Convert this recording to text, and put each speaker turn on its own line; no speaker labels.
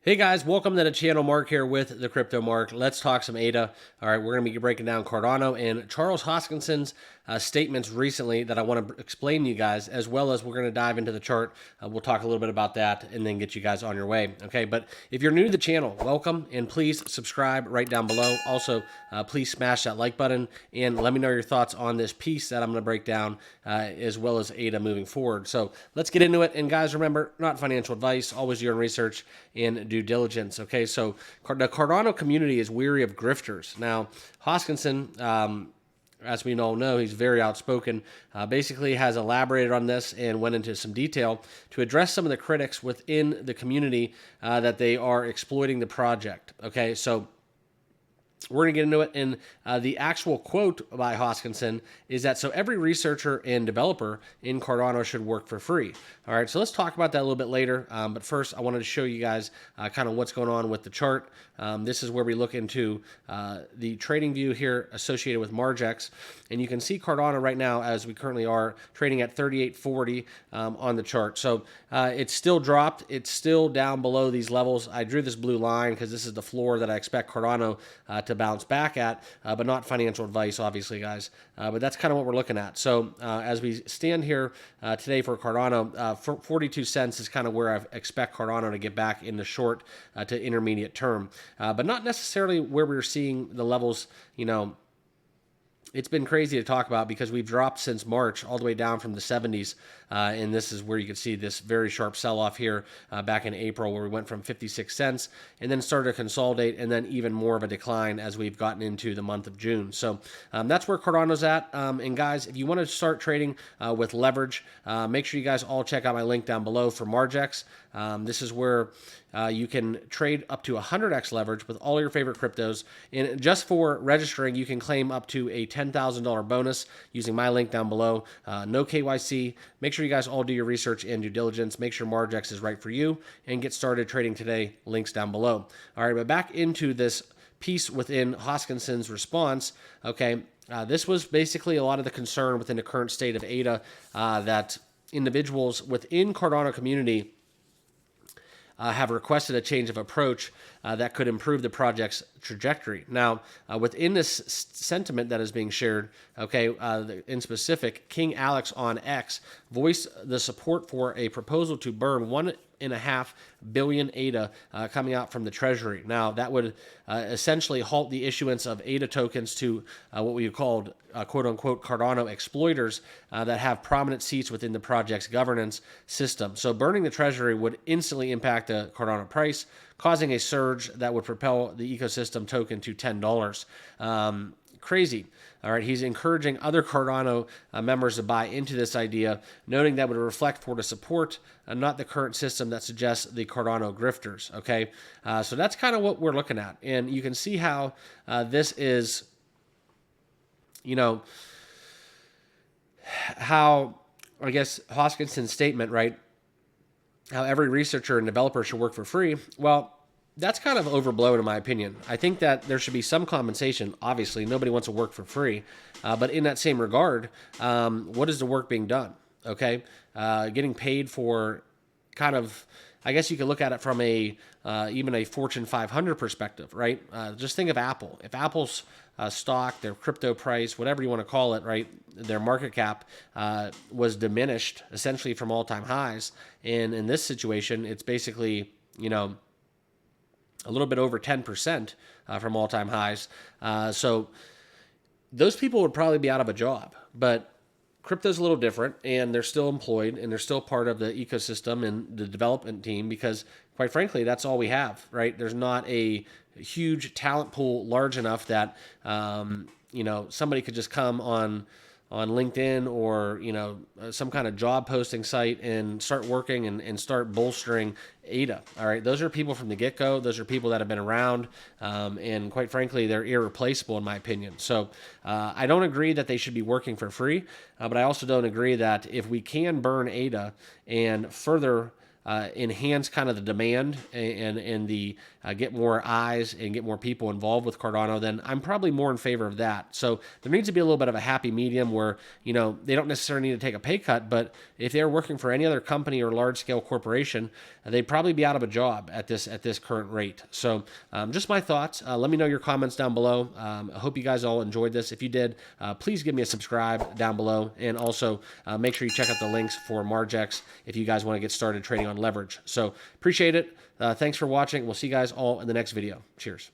Hey guys, welcome to the channel. Mark here with the Crypto Mark. Let's talk some ADA. All right, we're going to be breaking down Cardano and Charles Hoskinson's statements recently that I want to explain to you guys, as well as we're going to dive into the chart. We'll talk a little bit about that and then get you guys on your way. Okay, but if you're new to the channel, welcome and please subscribe right down below. Also, please smash that like button and let me know your thoughts on this piece that I'm going to break down, as well as ADA moving forward. So let's get into it. And guys, remember, not financial advice, always your own research and due diligence. Okay, so the Cardano community is weary of grifters. Now, Hoskinson, as we all know, he's very outspoken, basically has elaborated on this and went into some detail to address some of the critics within the community that they are exploiting the project. Okay, so we're going to get into it. And the actual quote by Hoskinson is that, so every researcher and developer in Cardano should work for free. All right, so let's talk about that a little bit later. But first, I wanted to show you guys kind of what's going on with the chart. This is where we look into the trading view here associated with Margex. And you can see Cardano right now, as we currently are, trading at 38.40 on the chart. So it's still dropped. It's still down below these levels. I drew this blue line because this is the floor that I expect Cardano to bounce back at, but not financial advice, obviously, guys. But that's kind of what we're looking at. So as we stand here today for Cardano, 42 cents is kind of where I expect Cardano to get back in the short to intermediate term, but not necessarily where we're seeing the levels, It's been crazy to talk about because we've dropped since March all the way down from the 70s. And this is where you can see this very sharp sell-off here back in April, where we went from 56 cents and then started to consolidate, and then even more of a decline as we've gotten into the month of June. So that's where Cardano's at. And guys, if you want to start trading with leverage, make sure you guys all check out my link down below for Margex. This is where you can trade up to 100x leverage with all your favorite cryptos. And just for registering, you can claim up to a $10,000 bonus using my link down below. No KYC. Make sure you guys all do your research and due diligence. Make sure Margex is right for you and get started trading today. Links down below. All right, but back into this piece within Hoskinson's response. Okay, this was basically a lot of the concern within the current state of ADA that individuals within Cardano community have requested a change of approach that could improve the project's trajectory. Now, within this sentiment that is being shared, okay, in specific, King Alex on X voiced the support for a proposal to burn 1.5 billion ADA coming out from the Treasury. Now, that would essentially halt the issuance of ADA tokens to what we called quote-unquote Cardano exploiters that have prominent seats within the project's governance system. So burning the Treasury would instantly impact the Cardano price, causing a surge that would propel the ecosystem token to $10. Crazy. All right, he's encouraging other Cardano members to buy into this idea, noting that would reflect for the support and not the current system that suggests the Cardano grifters. Okay, so that's kind of what we're looking at, and you can see how this is, how I guess Hoskinson's statement, right? How every researcher and developer should work for free. Well, that's kind of overblown in my opinion. I think that there should be some compensation. Obviously, nobody wants to work for free. But in that same regard, what is the work being done? Okay, getting paid for kind of, I guess you could look at it from a even a Fortune 500 perspective, right? Just think of Apple. If Apple's stock, their crypto price, whatever you want to call it, right, their market cap was diminished essentially from all-time highs, and in this situation, it's basically, a little bit over 10% from all-time highs. So those people would probably be out of a job, but crypto's a little different, and they're still employed, and they're still part of the ecosystem and the development team because, quite frankly, that's all we have, right? There's not a huge talent pool large enough that, somebody could just come on LinkedIn or, some kind of job posting site and start working and start bolstering ADA. All right. Those are people from the get-go. Those are people that have been around. And quite frankly, they're irreplaceable in my opinion. So I don't agree that they should be working for free, but I also don't agree that if we can burn ADA and further enhance kind of the demand and the get more eyes and get more people involved with Cardano, then I'm probably more in favor of that. So there needs to be a little bit of a happy medium where, you know, they don't necessarily need to take a pay cut, but if they're working for any other company or large scale corporation, they'd probably be out of a job at this current rate. So just my thoughts. Let me know your comments down below. I hope you guys all enjoyed this. If you did, please give me a subscribe down below, and also make sure you check out the links for Margex if you guys want to get started trading on leverage. So appreciate it. Thanks for watching. We'll see you guys all in the next video. Cheers.